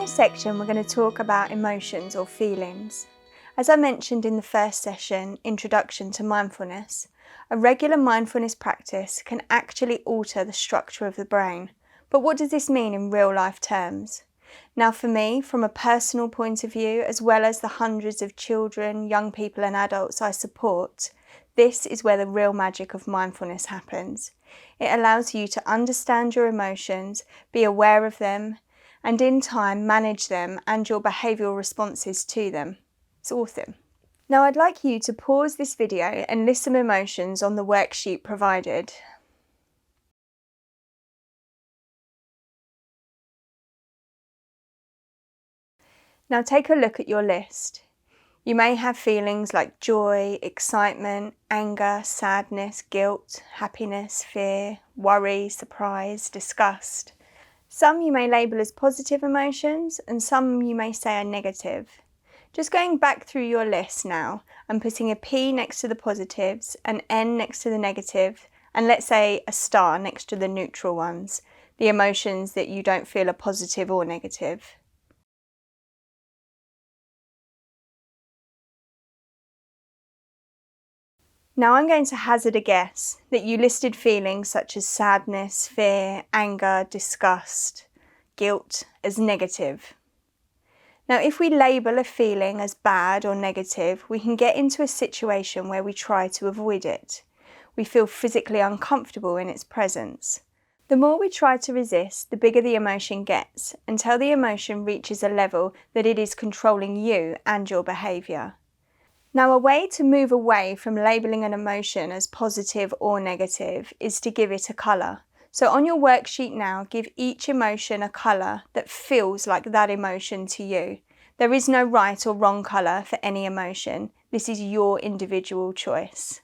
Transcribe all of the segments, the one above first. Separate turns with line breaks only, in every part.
this section, we're going to talk about emotions or feelings. As I mentioned in the first session, Introduction to Mindfulness, a regular mindfulness practice can actually alter the structure of the brain. But what does this mean in real life terms? Now for me, from a personal point of view, as well as the hundreds of children, young people and adults I support, this is where the real magic of mindfulness happens. It allows you to understand your emotions, be aware of them, and in time manage them and your behavioural responses to them. It's awesome. Now I'd like you to pause this video and list some emotions on the worksheet provided. Now take a look at your list. You may have feelings like joy, excitement, anger, sadness, guilt, happiness, fear, worry, surprise, disgust. Some you may label as positive emotions and some you may say are negative. Just going back through your list now and putting a P next to the positives, an N next to the negative, and let's say a star next to the neutral ones, the emotions that you don't feel are positive or negative. Now I'm going to hazard a guess that you listed feelings such as sadness, fear, anger, disgust, guilt as negative. Now if we label a feeling as bad or negative, we can get into a situation where we try to avoid it. We feel physically uncomfortable in its presence. The more we try to resist, the bigger the emotion gets, until the emotion reaches a level that it is controlling you and your behaviour. Now, a way to move away from labelling an emotion as positive or negative is to give it a colour. So on your worksheet now, give each emotion a colour that feels like that emotion to you. There is no right or wrong colour for any emotion. This is your individual choice.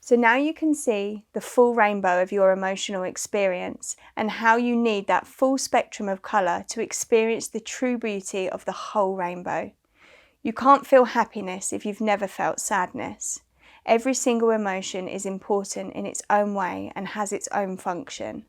So now you can see the full rainbow of your emotional experience and how you need that full spectrum of colour to experience the true beauty of the whole rainbow. You can't feel happiness if you've never felt sadness. Every single emotion is important in its own way and has its own function.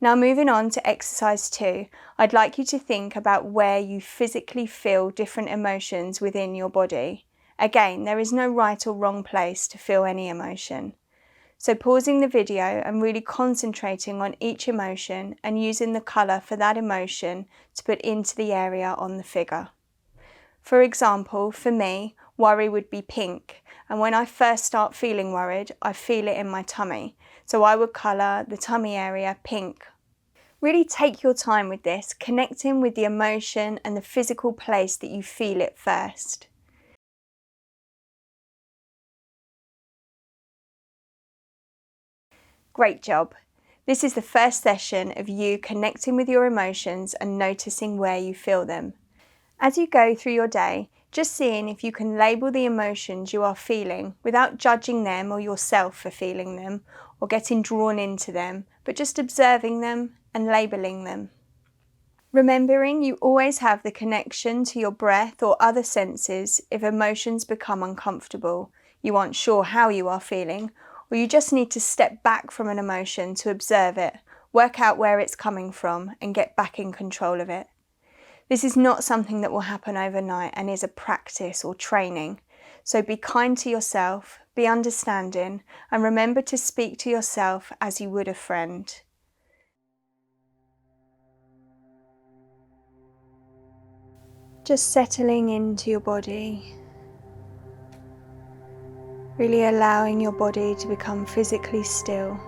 Now moving on to exercise 2, I'd like you to think about where you physically feel different emotions within your body. Again, there is no right or wrong place to feel any emotion. So pausing the video and really concentrating on each emotion and using the colour for that emotion to put into the area on the figure. For example, for me, worry would be pink, and when I first start feeling worried, I feel it in my tummy. So I would colour the tummy area pink. Really take your time with this, connecting with the emotion and the physical place that you feel it first. Great job. This is the first session of you connecting with your emotions and noticing where you feel them. As you go through your day, just seeing if you can label the emotions you are feeling without judging them or yourself for feeling them or getting drawn into them, but just observing them and labeling them. Remembering you always have the connection to your breath or other senses if emotions become uncomfortable, you aren't sure how you are feeling, or you just need to step back from an emotion to observe it, work out where it's coming from and get back in control of it. This is not something that will happen overnight and is a practice or training. So be kind to yourself, be understanding, and remember to speak to yourself as you would a friend. Just settling into your body. Really allowing your body to become physically still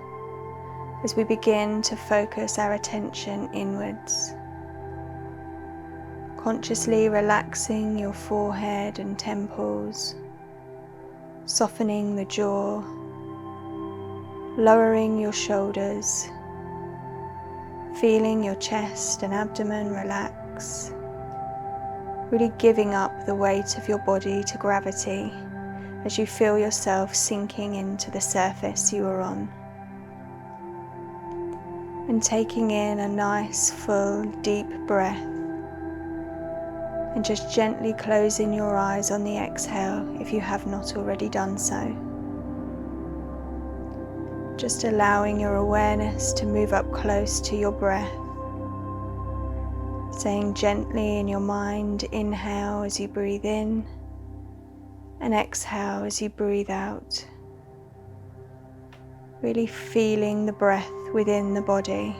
as we begin to focus our attention inwards. Consciously relaxing your forehead and temples, softening the jaw, lowering your shoulders, feeling your chest and abdomen relax, really giving up the weight of your body to gravity as you feel yourself sinking into the surface you are on. And taking in a nice, full, deep breath. And just gently closing your eyes on the exhale if you have not already done so. Just allowing your awareness to move up close to your breath. Saying gently in your mind, inhale as you breathe in and exhale as you breathe out. Really feeling the breath within the body.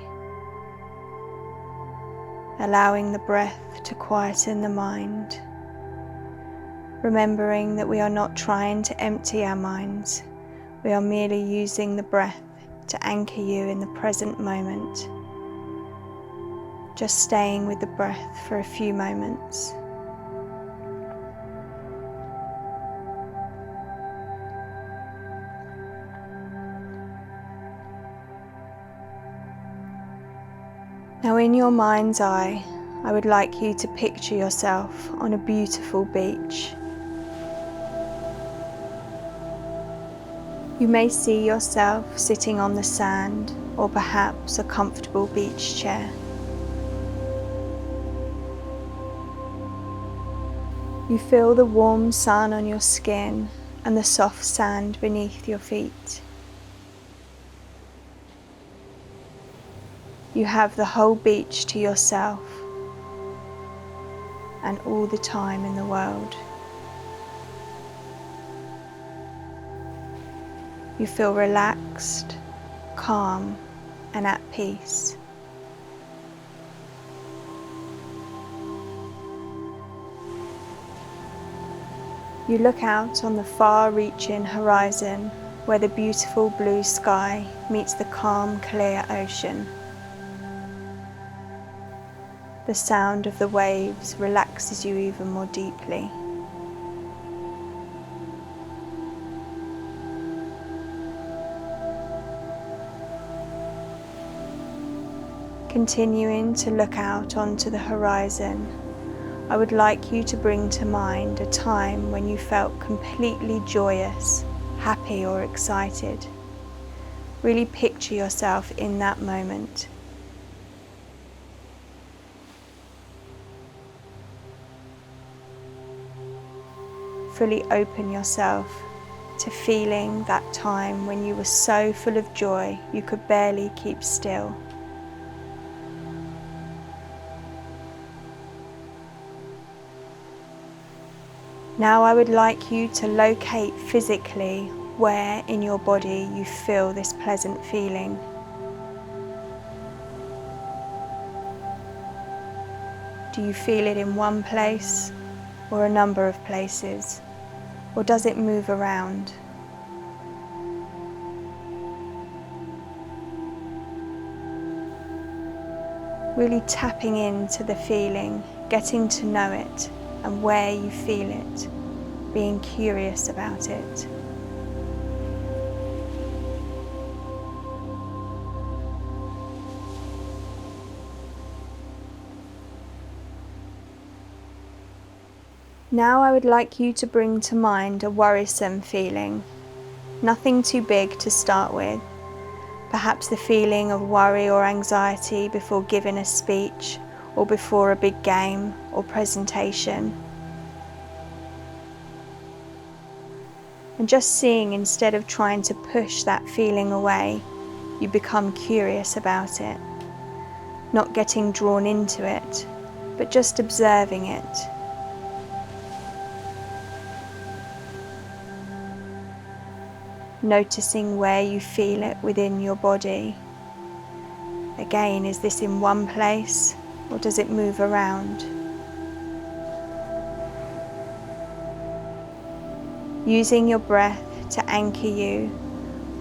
Allowing the breath to quieten the mind. Remembering that we are not trying to empty our minds. We are merely using the breath to anchor you in the present moment. Just staying with the breath for a few moments. Now in your mind's eye, I would like you to picture yourself on a beautiful beach. You may see yourself sitting on the sand or perhaps a comfortable beach chair. You feel the warm sun on your skin and the soft sand beneath your feet. You have the whole beach to yourself and all the time in the world. You feel relaxed, calm, and at peace. You look out on the far-reaching horizon where the beautiful blue sky meets the calm, clear ocean. The sound of the waves relaxes you even more deeply. Continuing to look out onto the horizon, I would like you to bring to mind a time when you felt completely joyous, happy or excited. Really picture yourself in that moment. Fully open yourself to feeling that time when you were so full of joy you could barely keep still. Now I would like you to locate physically where in your body you feel this pleasant feeling. Do you feel it in one place or a number of places? Or does it move around? Really tapping into the feeling, getting to know it and where you feel it, being curious about it. Now I would like you to bring to mind a worrisome feeling, nothing too big to start with, perhaps the feeling of worry or anxiety before giving a speech or before a big game or presentation. And just seeing, instead of trying to push that feeling away, you become curious about it, not getting drawn into it, but just observing it. Noticing where you feel it within your body. Again, is this in one place or does it move around? Using your breath to anchor you,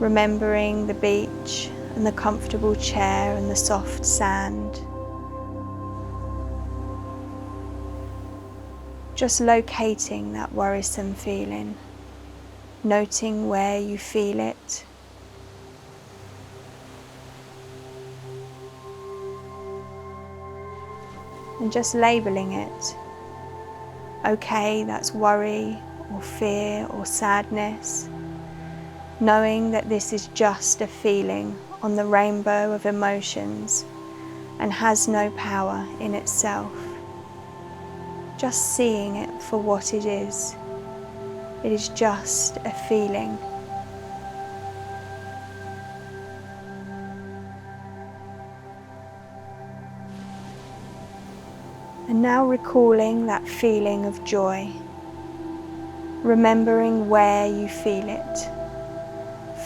remembering the beach and the comfortable chair and the soft sand. Just locating that worrisome feeling. Noting where you feel it. And just labeling it. Okay, that's worry or fear or sadness. Knowing that this is just a feeling on the rainbow of emotions and has no power in itself. Just seeing it for what it is. It is just a feeling. And now recalling that feeling of joy, remembering where you feel it,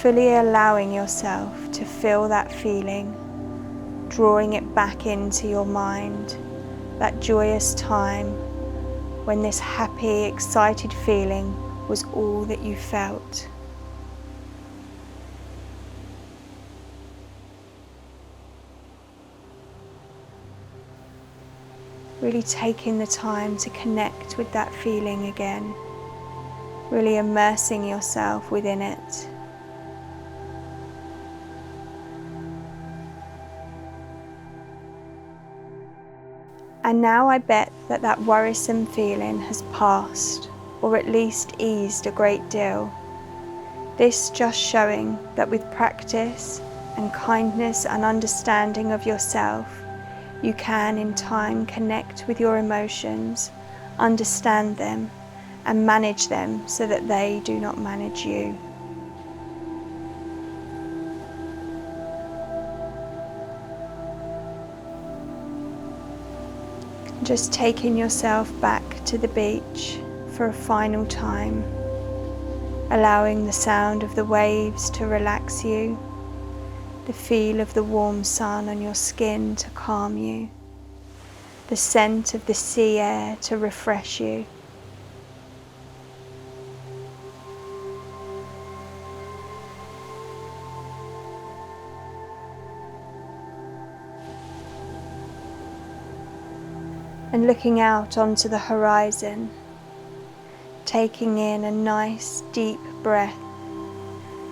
fully allowing yourself to feel that feeling, drawing it back into your mind, that joyous time when this happy, excited feeling was all that you felt. Really taking the time to connect with that feeling again, really immersing yourself within it. And now I bet that that worrisome feeling has passed, or at least eased a great deal. This just showing that with practice and kindness and understanding of yourself, you can in time connect with your emotions, understand them, and manage them so that they do not manage you. Just taking yourself back to the beach for a final time, allowing the sound of the waves to relax you, the feel of the warm sun on your skin to calm you, the scent of the sea air to refresh you. And looking out onto the horizon, taking in a nice deep breath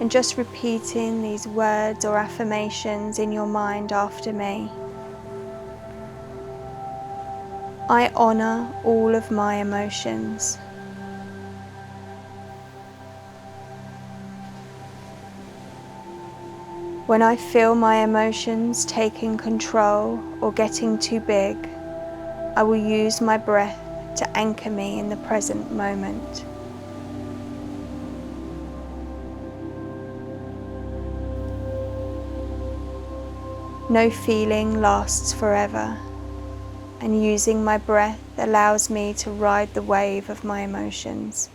and just repeating these words or affirmations in your mind after me. I honour all of my emotions. When I feel my emotions taking control or getting too big, I will use my breath to anchor me in the present moment. No feeling lasts forever, and using my breath allows me to ride the wave of my emotions.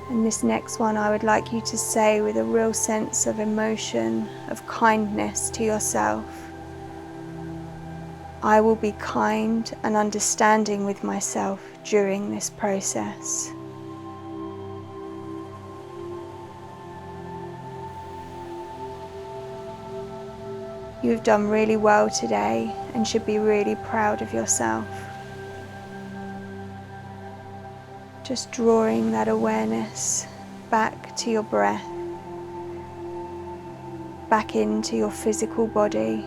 And this next one I would like you to say with a real sense of emotion, of kindness to yourself. I will be kind and understanding with myself during this process. You've done really well today and should be really proud of yourself. Just drawing that awareness back to your breath, back into your physical body,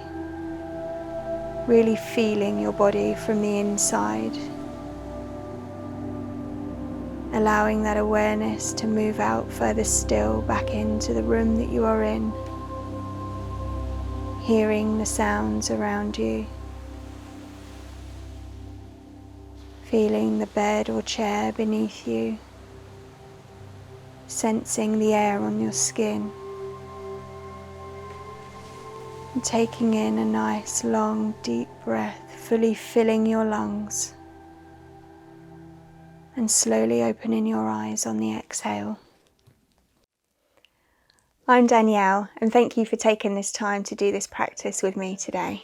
really feeling your body from the inside, allowing that awareness to move out further still back into the room that you are in, hearing the sounds around you, feeling the bed or chair beneath you, sensing the air on your skin, and taking in a nice long deep breath, fully filling your lungs, and slowly opening your eyes on the exhale. I'm Danielle, and thank you for taking this time to do this practice with me today.